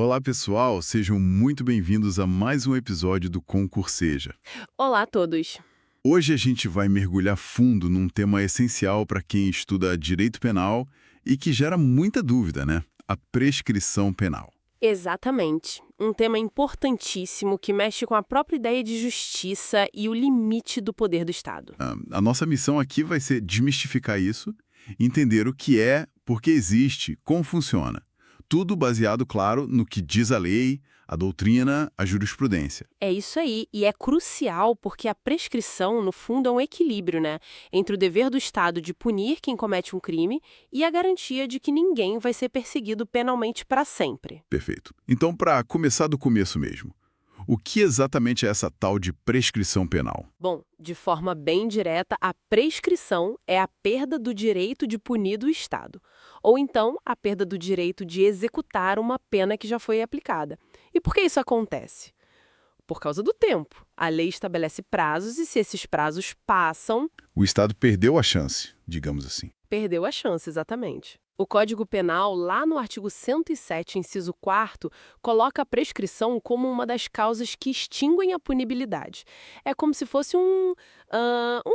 Olá, pessoal, sejam muito bem-vindos a mais um episódio do Concurseja. Olá a todos. Hoje a gente vai mergulhar fundo num tema essencial para quem estuda direito penal e que gera muita dúvida, né? A prescrição penal. Exatamente. Um tema importantíssimo que mexe com a própria ideia de justiça e o limite do poder do Estado. A nossa missão aqui vai ser desmistificar isso, entender o que é, por que existe, como funciona. Tudo baseado, claro, no que diz a lei, a doutrina, a jurisprudência. É isso aí, e é crucial porque a prescrição, no fundo, é um equilíbrio, né? Entre o dever do Estado de punir quem comete um crime e a garantia de que ninguém vai ser perseguido penalmente para sempre. Perfeito. Então, para começar do começo mesmo, o que exatamente é essa tal de prescrição penal? Bom, de forma bem direta, a prescrição é a perda do direito de punir do Estado, ou então a perda do direito de executar uma pena que já foi aplicada. E por que isso acontece? Por causa do tempo. A lei estabelece prazos e se esses prazos passam, O Estado perdeu a chance, digamos assim. perdeu a chance, exatamente. O Código Penal, lá no artigo 107, inciso 4º, coloca a prescrição como uma das causas que extinguem a punibilidade. É como se fosse um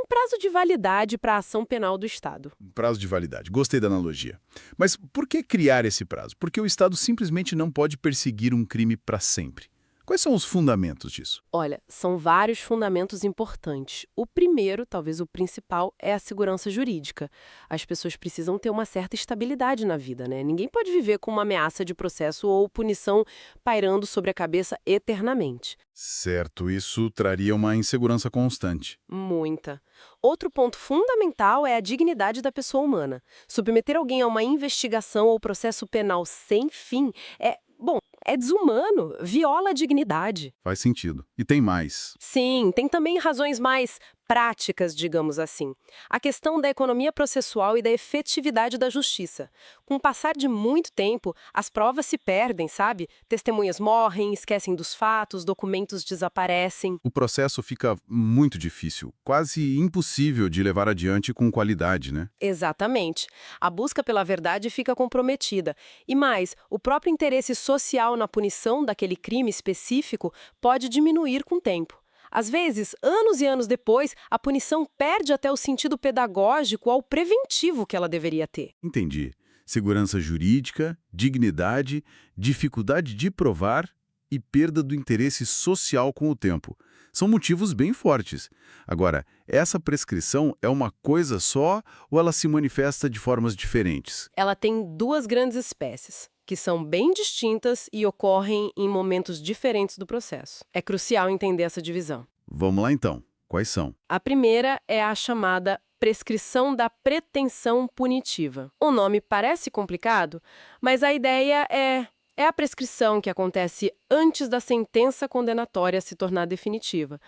prazo de validade para a ação penal do Estado. Prazo de validade. Gostei da analogia. Mas por que criar esse prazo? Porque o Estado simplesmente não pode perseguir um crime para sempre. Quais são os fundamentos disso? Olha, são vários fundamentos importantes. O primeiro, talvez o principal, é a segurança jurídica. As pessoas precisam ter uma certa estabilidade na vida, né? Ninguém pode viver com uma ameaça de processo ou punição pairando sobre a cabeça eternamente. Certo, isso traria uma insegurança constante. Muita. Outro ponto fundamental é a dignidade da pessoa humana. Submeter alguém a uma investigação ou processo penal sem fim é desumano, viola a dignidade. Faz sentido. E tem mais. Sim, tem também razões mais práticas, digamos assim. A questão da economia processual e da efetividade da justiça. Com o passar de muito tempo, as provas se perdem, sabe? Testemunhas morrem, esquecem dos fatos, documentos desaparecem. O processo fica muito difícil, quase impossível de levar adiante com qualidade, né? Exatamente. A busca pela verdade fica comprometida. E mais, o próprio interesse social na punição daquele crime específico pode diminuir com o tempo. Às vezes, anos e anos depois, a punição perde até o sentido pedagógico ou preventivo que ela deveria ter. Entendi. Segurança jurídica, dignidade, dificuldade de provar e perda do interesse social com o tempo. São motivos bem fortes. Agora, essa prescrição é uma coisa só ou ela se manifesta de formas diferentes? Ela tem duas grandes espécies, que são bem distintas e ocorrem em momentos diferentes do processo. É crucial entender essa divisão. Vamos lá então. Quais são? A primeira é a chamada prescrição da pretensão punitiva. O nome parece complicado, mas a ideia é a prescrição que acontece antes da sentença condenatória se tornar definitiva,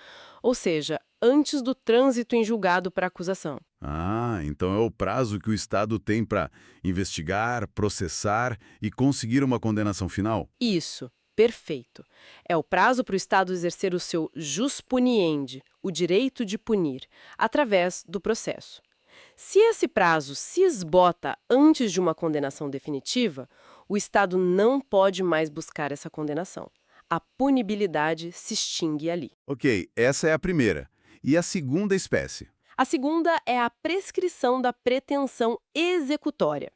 ou seja, antes do trânsito em julgado para acusação. Ah, então é o prazo que o Estado tem para investigar, processar e conseguir uma condenação final? Isso, perfeito. É o prazo para o Estado exercer o seu jus puniendi, o direito de punir, através do processo. Se esse prazo se esgota antes de uma condenação definitiva, o Estado não pode mais buscar essa condenação. A punibilidade se extingue ali. Ok, essa é a primeira. E a segunda espécie? A segunda é a prescrição da pretensão executória.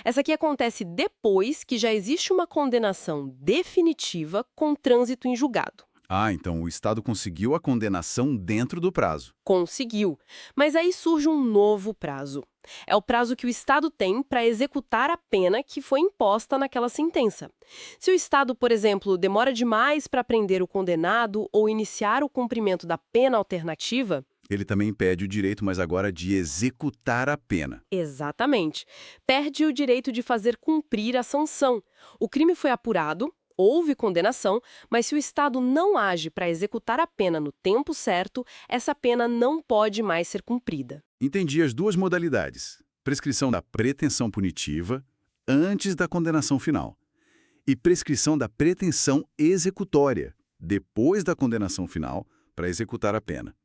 Essa aqui acontece depois que já existe uma condenação definitiva com trânsito em julgado. Ah, então o Estado conseguiu a condenação dentro do prazo. Conseguiu. Mas aí surge um novo prazo. É o prazo que o Estado tem para executar a pena que foi imposta naquela sentença. Se o Estado, por exemplo, demora demais para prender o condenado ou iniciar o cumprimento da pena alternativa, Ele também pede o direito, mas agora de executar a pena. exatamente, perde o direito de fazer cumprir a sanção. O crime foi apurado, houve condenação, mas se o Estado não age para executar a pena no tempo certo, essa pena não pode mais ser cumprida. Entendi as duas modalidades. Prescrição da pretensão punitiva antes da condenação final e prescrição da pretensão executória depois da condenação final para executar a pena.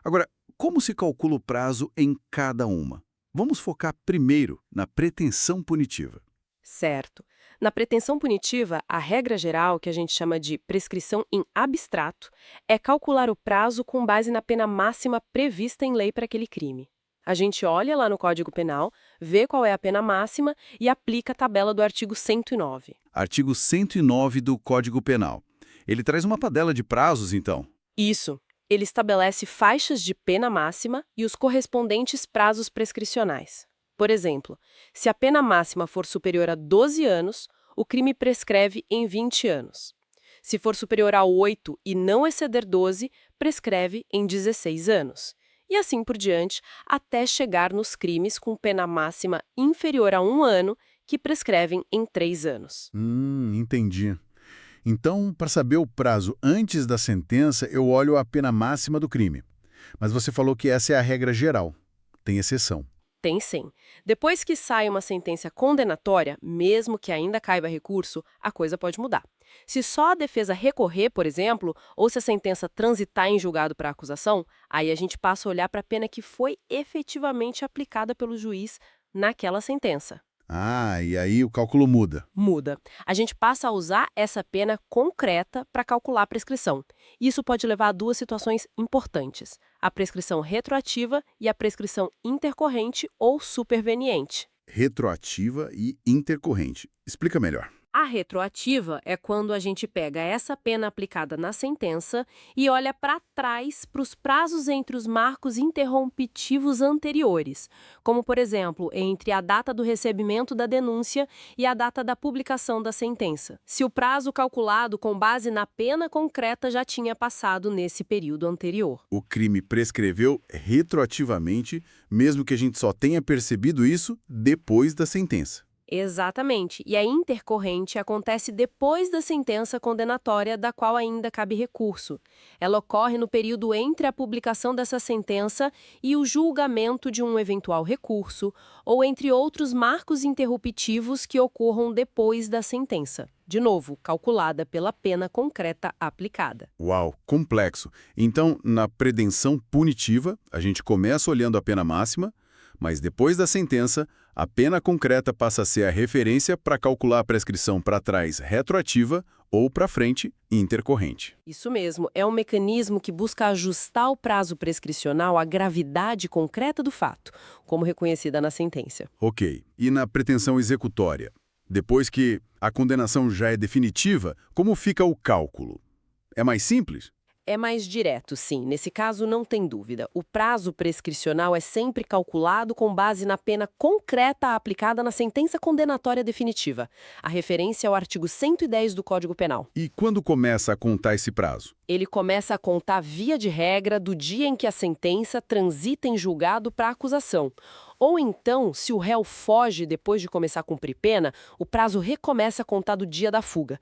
Agora, como se calcula o prazo em cada uma? Vamos focar primeiro na pretensão punitiva. Certo. Na pretensão punitiva, a regra geral, que a gente chama de prescrição em abstrato, é calcular o prazo com base na pena máxima prevista em lei para aquele crime. A gente olha lá no Código Penal, vê qual é a pena máxima e aplica a tabela do artigo 109. Artigo 109 do Código Penal. Ele traz uma padela de prazos, então. Isso. Ele estabelece faixas de pena máxima e os correspondentes prazos prescricionais. Por exemplo, se a pena máxima for superior a 12 anos, o crime prescreve em 20 anos. Se for superior a 8 e não exceder 12, prescreve em 16 anos. E assim por diante, até chegar nos crimes com pena máxima inferior a 1 ano, que prescrevem em 3 anos. Entendi. Então, para saber o prazo antes da sentença, eu olho a pena máxima do crime. Mas você falou que essa é a regra geral. Tem exceção. Tem sim. Depois que sai uma sentença condenatória, mesmo que ainda caiba recurso, a coisa pode mudar. Se só a defesa recorrer, por exemplo, ou se a sentença transitar em julgado para acusação, aí a gente passa a olhar para a pena que foi efetivamente aplicada pelo juiz naquela sentença. Ah, e aí o cálculo muda. Muda. A gente passa a usar essa pena concreta para calcular a prescrição. Isso pode levar a duas situações importantes: a prescrição retroativa e a prescrição intercorrente ou superveniente. Retroativa e intercorrente. Explica melhor. A retroativa é quando a gente pega essa pena aplicada na sentença e olha para trás para os prazos entre os marcos interrompitivos anteriores, como, por exemplo, entre a data do recebimento da denúncia e a data da publicação da sentença, se o prazo calculado com base na pena concreta já tinha passado nesse período anterior. O crime prescreveu retroativamente, mesmo que a gente só tenha percebido isso depois da sentença. Exatamente. E a intercorrente acontece depois da sentença condenatória, da qual ainda cabe recurso. Ela ocorre no período entre a publicação dessa sentença e o julgamento de um eventual recurso, ou entre outros marcos interruptivos que ocorram depois da sentença. De novo, calculada pela pena concreta aplicada. Uau, complexo. Então, na pretensão punitiva, a gente começa olhando a pena máxima, mas depois da sentença, a pena concreta passa a ser a referência para calcular a prescrição para trás retroativa ou para frente intercorrente. Isso mesmo, é um mecanismo que busca ajustar o prazo prescricional à gravidade concreta do fato, como reconhecida na sentença. Ok. E na pretensão executória? Depois que a condenação já é definitiva, como fica o cálculo? É mais simples? É mais direto, sim. Nesse caso, não tem dúvida. O prazo prescricional é sempre calculado com base na pena concreta aplicada na sentença condenatória definitiva. A referência é o artigo 110 do Código Penal. E quando começa a contar esse prazo? Ele começa a contar via de regra do dia em que a sentença transita em julgado para acusação. Ou então, se o réu foge depois de começar a cumprir pena, o prazo recomeça a contar do dia da fuga.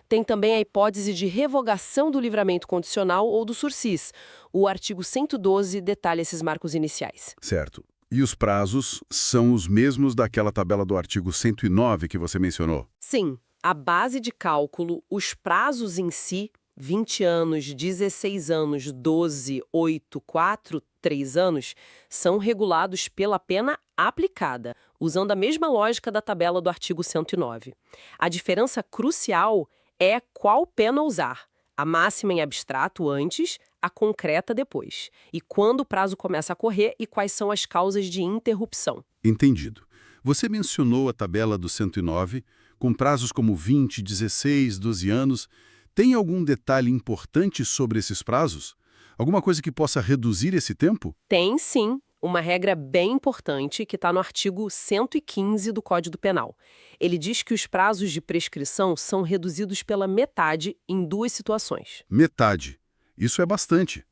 Tem também a hipótese de revogação do livramento condicional ou do sursis. O artigo 112 detalha esses marcos iniciais. Certo. E os prazos são os mesmos daquela tabela do artigo 109 que você mencionou? Sim, a base de cálculo, os prazos em si, 20 anos, 16 anos, 12, 8, 4, 3 anos, são regulados pela pena aplicada, usando a mesma lógica da tabela do artigo 109. A diferença crucial é qual pena usar, a máxima em abstrato antes, a concreta depois, e quando o prazo começa a correr e quais são as causas de interrupção. Entendido. Você mencionou a tabela do 109, com prazos como 20, 16, 12 anos. Tem algum detalhe importante sobre esses prazos? Alguma coisa que possa reduzir esse tempo? Tem sim uma regra bem importante que está no artigo 115 do Código Penal. Ele diz que os prazos de prescrição são reduzidos pela metade em duas situações. Metade. Isso é bastante.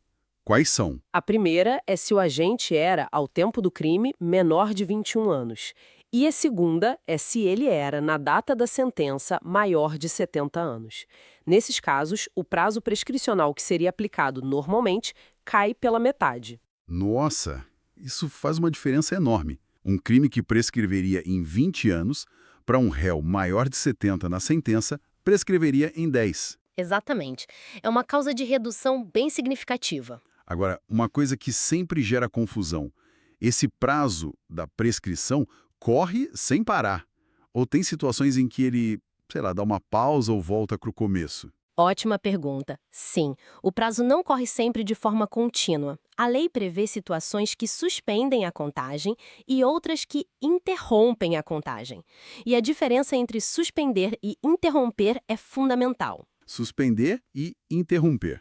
Quais são? A primeira é se o agente era, ao tempo do crime, menor de 21 anos. E a segunda é se ele era, na data da sentença, maior de 70 anos. Nesses casos, o prazo prescricional que seria aplicado normalmente cai pela metade. Nossa, isso faz uma diferença enorme. Um crime que prescreveria em 20 anos, para um réu maior de 70 na sentença, prescreveria em 10. Exatamente. É uma causa de redução bem significativa. Agora, uma coisa que sempre gera confusão. Esse prazo da prescrição corre sem parar. Ou tem situações em que ele sei lá, dar uma pausa ou volta para o começo? Ótima pergunta. Sim, o prazo não corre sempre de forma contínua. A lei prevê situações que suspendem a contagem e outras que interrompem a contagem. E a diferença entre suspender e interromper é fundamental. Suspender e interromper.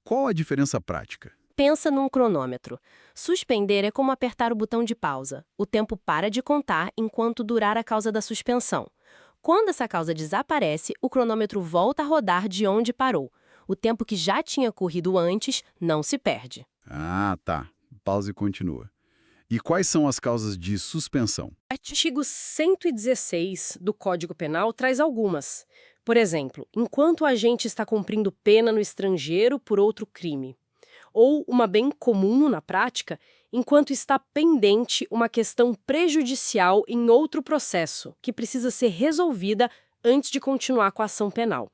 Qual a diferença prática? Pensa num cronômetro. Suspender é como apertar o botão de pausa. O tempo para de contar enquanto durar a causa da suspensão. Quando essa causa desaparece, o cronômetro volta a rodar de onde parou. O tempo que já tinha corrido antes não se perde. Ah, tá. Pausa e continua. E quais são as causas de suspensão? O artigo 116 do Código Penal traz algumas. Por exemplo, enquanto o agente está cumprindo pena no estrangeiro por outro crime. Ou, uma bem comum na prática, enquanto está pendente uma questão prejudicial em outro processo, que precisa ser resolvida antes de continuar com a ação penal.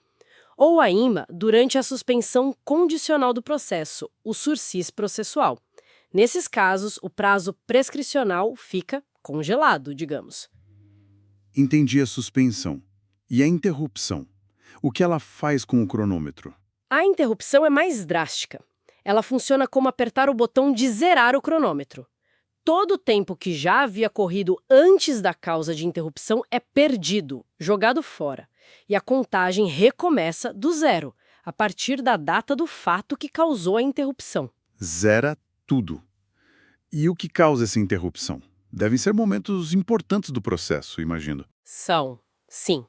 Ou ainda, durante a suspensão condicional do processo, o sursis processual. Nesses casos, o prazo prescricional fica congelado, digamos. Entendi a suspensão. E a interrupção? O que ela faz com o cronômetro? A interrupção é mais drástica. Ela funciona como apertar o botão de zerar o cronômetro. Todo o tempo que já havia corrido antes da causa de interrupção é perdido, jogado fora. E a contagem recomeça do zero, a partir da data do fato que causou a interrupção. Zera tudo. E o que causa essa interrupção? Devem ser momentos importantes do processo, imagino. São, sim.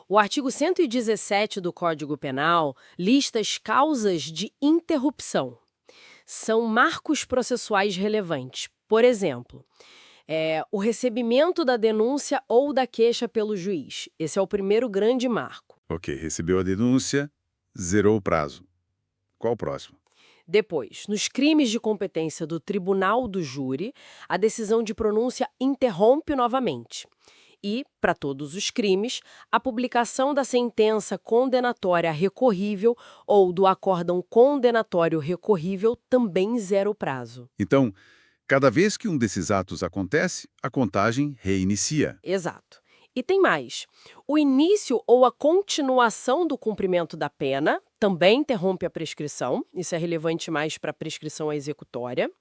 O artigo 117 do Código Penal lista as causas de interrupção. São marcos processuais relevantes. Por exemplo, o recebimento da denúncia ou da queixa pelo juiz. Esse é o primeiro grande marco. Ok, recebeu a denúncia, zerou o prazo. Qual o próximo? Depois, nos crimes de competência do tribunal do júri, a decisão de pronúncia interrompe novamente. E, para todos os crimes, a publicação da sentença condenatória recorrível ou do acórdão condenatório recorrível também zera o prazo. Então, cada vez que um desses atos acontece, a contagem reinicia. Exato. E tem mais. O início ou a continuação do cumprimento da pena também interrompe a prescrição. Isso é relevante mais para a prescrição executória.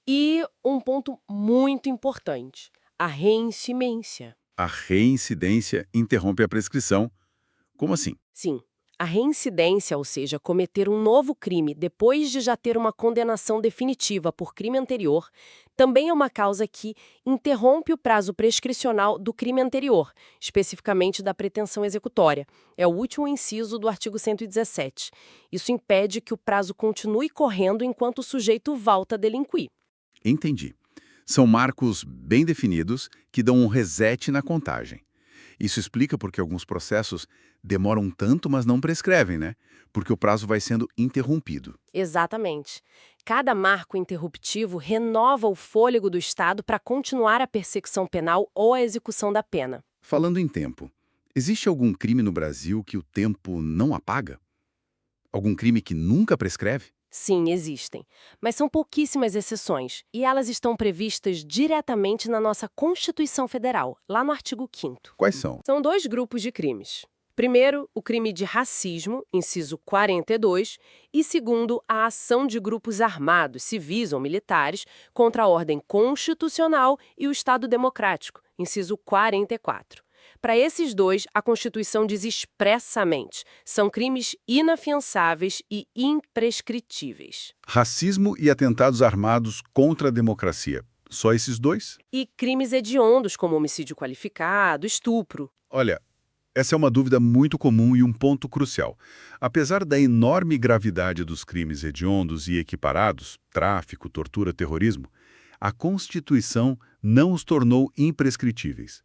E um ponto muito importante, a reincidência. A reincidência interrompe a prescrição. Como assim? Sim, a reincidência, ou seja, cometer um novo crime depois de já ter uma condenação definitiva por crime anterior, também é uma causa que interrompe o prazo prescricional do crime anterior, especificamente da pretensão executória. É o último inciso do artigo 117. Isso impede que o prazo continue correndo enquanto o sujeito volta a delinquir. Entendi. São marcos bem definidos que dão um reset na contagem. Isso explica porque alguns processos demoram tanto, mas não prescrevem, né? Porque o prazo vai sendo interrompido. Exatamente. Cada marco interruptivo renova o fôlego do Estado para continuar a persecução penal ou a execução da pena. Falando em tempo, existe algum crime no Brasil que o tempo não apaga? Algum crime que nunca prescreve? Sim, existem, mas são pouquíssimas exceções, e elas estão previstas diretamente na nossa Constituição Federal, lá no artigo 5º. Quais são? São dois grupos de crimes. Primeiro, o crime de racismo, inciso 42, e segundo, a ação de grupos armados, civis ou militares, contra a ordem constitucional e o Estado democrático, inciso 44. Para esses dois, a Constituição diz expressamente: são crimes inafiançáveis e imprescritíveis. Racismo e atentados armados contra a democracia. Só esses dois? E crimes hediondos, como homicídio qualificado, estupro. Olha, essa é uma dúvida muito comum e um ponto crucial. Apesar da enorme gravidade dos crimes hediondos e equiparados, tráfico, tortura, terrorismo, a Constituição não os tornou imprescritíveis.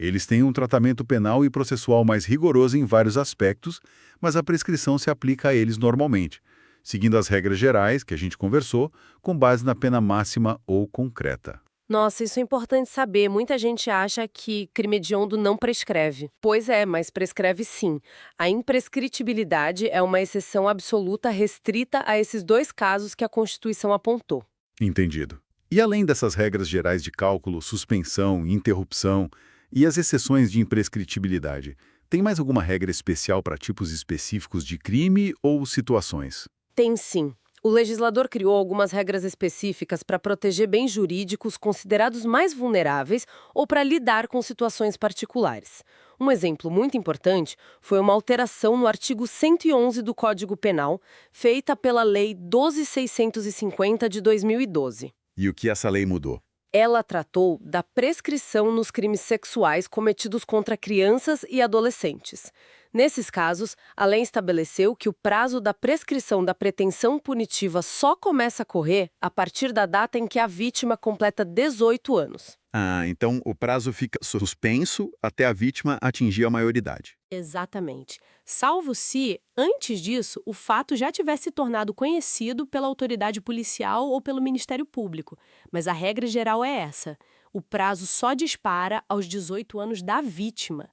Eles têm um tratamento penal e processual mais rigoroso em vários aspectos, mas a prescrição se aplica a eles normalmente, seguindo as regras gerais que a gente conversou, com base na pena máxima ou concreta. Nossa, isso é importante saber. Muita gente acha que crime hediondo não prescreve. Pois é, mas prescreve sim. A imprescritibilidade é uma exceção absoluta restrita a esses dois casos que a Constituição apontou. Entendido. E além dessas regras gerais de cálculo, suspensão, interrupção e as exceções de imprescritibilidade, Tem mais alguma regra especial para tipos específicos de crime ou situações? Tem sim. O legislador criou algumas regras específicas para proteger bens jurídicos considerados mais vulneráveis ou para lidar com situações particulares. Um exemplo muito importante foi uma alteração no artigo 111 do Código Penal, feita pela Lei 12.650 de 2012. E o que essa lei mudou? Ela tratou da prescrição nos crimes sexuais cometidos contra crianças e adolescentes. Nesses casos, a lei estabeleceu que o prazo da prescrição da pretensão punitiva só começa a correr a partir da data em que a vítima completa 18 anos. Ah, então o prazo fica suspenso até a vítima atingir a maioridade. Exatamente. Salvo se, antes disso, o fato já tivesse se tornado conhecido pela autoridade policial ou pelo Ministério Público. Mas a regra geral é essa. O prazo só dispara aos 18 anos da vítima.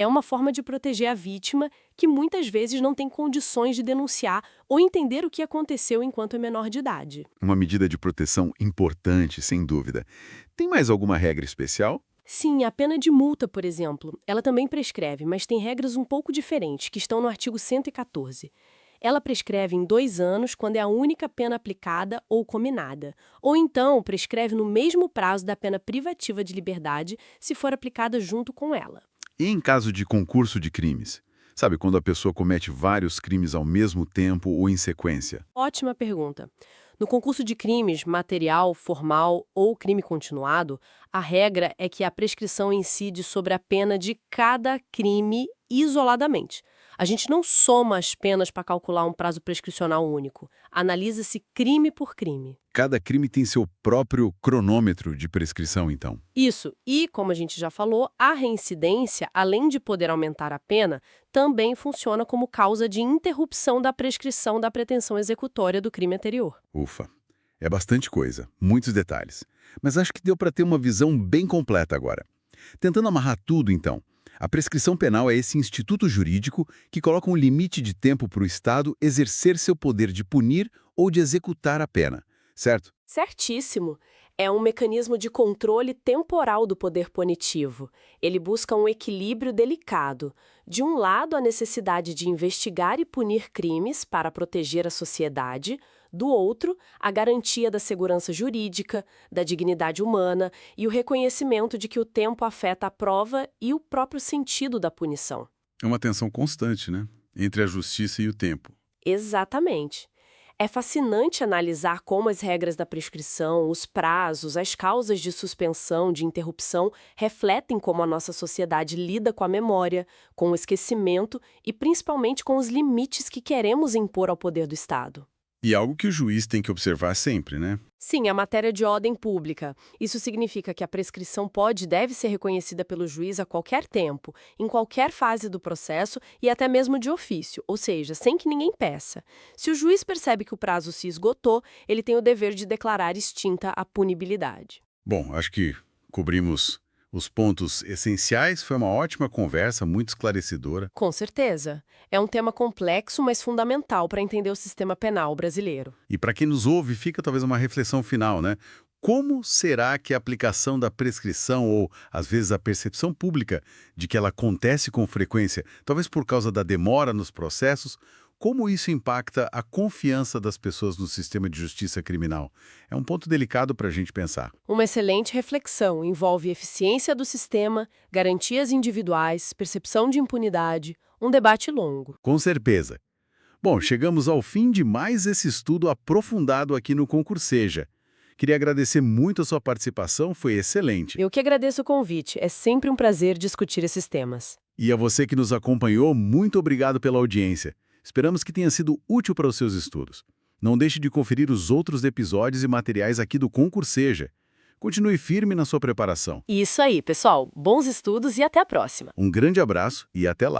É uma forma de proteger a vítima que muitas vezes não tem condições de denunciar ou entender o que aconteceu enquanto é menor de idade. Uma medida de proteção importante, sem dúvida. Tem mais alguma regra especial? Sim, a pena de multa, por exemplo, ela também prescreve, mas tem regras um pouco diferentes, que estão no artigo 114. Ela prescreve em 2 anos quando é a única pena aplicada ou cominada. Ou então, prescreve no mesmo prazo da pena privativa de liberdade se for aplicada junto com ela. E em caso de concurso de crimes? Sabe, quando a pessoa comete vários crimes ao mesmo tempo ou em sequência? Ótima pergunta. No concurso de crimes, material, formal ou crime continuado, a regra é que a prescrição incide sobre a pena de cada crime isoladamente. A gente não soma as penas para calcular um prazo prescricional único. Analisa-se crime por crime. Cada crime tem seu próprio cronômetro de prescrição, então. Isso. E, como a gente já falou, a reincidência, além de poder aumentar a pena, também funciona como causa de interrupção da prescrição da pretensão executória do crime anterior. Ufa. É bastante coisa, muitos detalhes. Mas acho que deu para ter uma visão bem completa agora. Tentando amarrar tudo, então. A prescrição penal é esse instituto jurídico que coloca um limite de tempo para o Estado exercer seu poder de punir ou de executar a pena, certo? Certíssimo. É um mecanismo de controle temporal do poder punitivo. Ele busca um equilíbrio delicado. De um lado, a necessidade de investigar e punir crimes para proteger a sociedade. Do outro, a garantia da segurança jurídica, da dignidade humana e o reconhecimento de que o tempo afeta a prova e o próprio sentido da punição. É uma tensão constante, né? Entre a justiça e o tempo. Exatamente. É fascinante analisar como as regras da prescrição, os prazos, as causas de suspensão, de interrupção, refletem como a nossa sociedade lida com a memória, com o esquecimento e principalmente com os limites que queremos impor ao poder do Estado. E algo que o juiz tem que observar sempre, né? Sim, a matéria de ordem pública. Isso significa que a prescrição pode e deve ser reconhecida pelo juiz a qualquer tempo, em qualquer fase do processo e até mesmo de ofício, ou seja, sem que ninguém peça. Se o juiz percebe que o prazo se esgotou, ele tem o dever de declarar extinta a punibilidade. Bom, acho que cobrimos os pontos essenciais. Foi uma ótima conversa, muito esclarecedora. Com certeza. É um tema complexo, mas fundamental para entender o sistema penal brasileiro. E para quem nos ouve, fica talvez uma reflexão final, né? Como será que a aplicação da prescrição ou, às vezes, a percepção pública de que ela acontece com frequência, talvez por causa da demora nos processos, como isso impacta a confiança das pessoas no sistema de justiça criminal? É um ponto delicado para a gente pensar. Uma excelente reflexão envolve eficiência do sistema, garantias individuais, percepção de impunidade, um debate longo. Com certeza. Bom, chegamos ao fim de mais esse estudo aprofundado aqui no Concurseja. Queria agradecer muito a sua participação, foi excelente. Eu que agradeço o convite, é sempre um prazer discutir esses temas. E a você que nos acompanhou, muito obrigado pela audiência. Esperamos que tenha sido útil para os seus estudos. Não deixe de conferir os outros episódios e materiais aqui do Concurseja. Continue firme na sua preparação. Isso aí, pessoal. Bons estudos e até a próxima. Um grande abraço e até lá.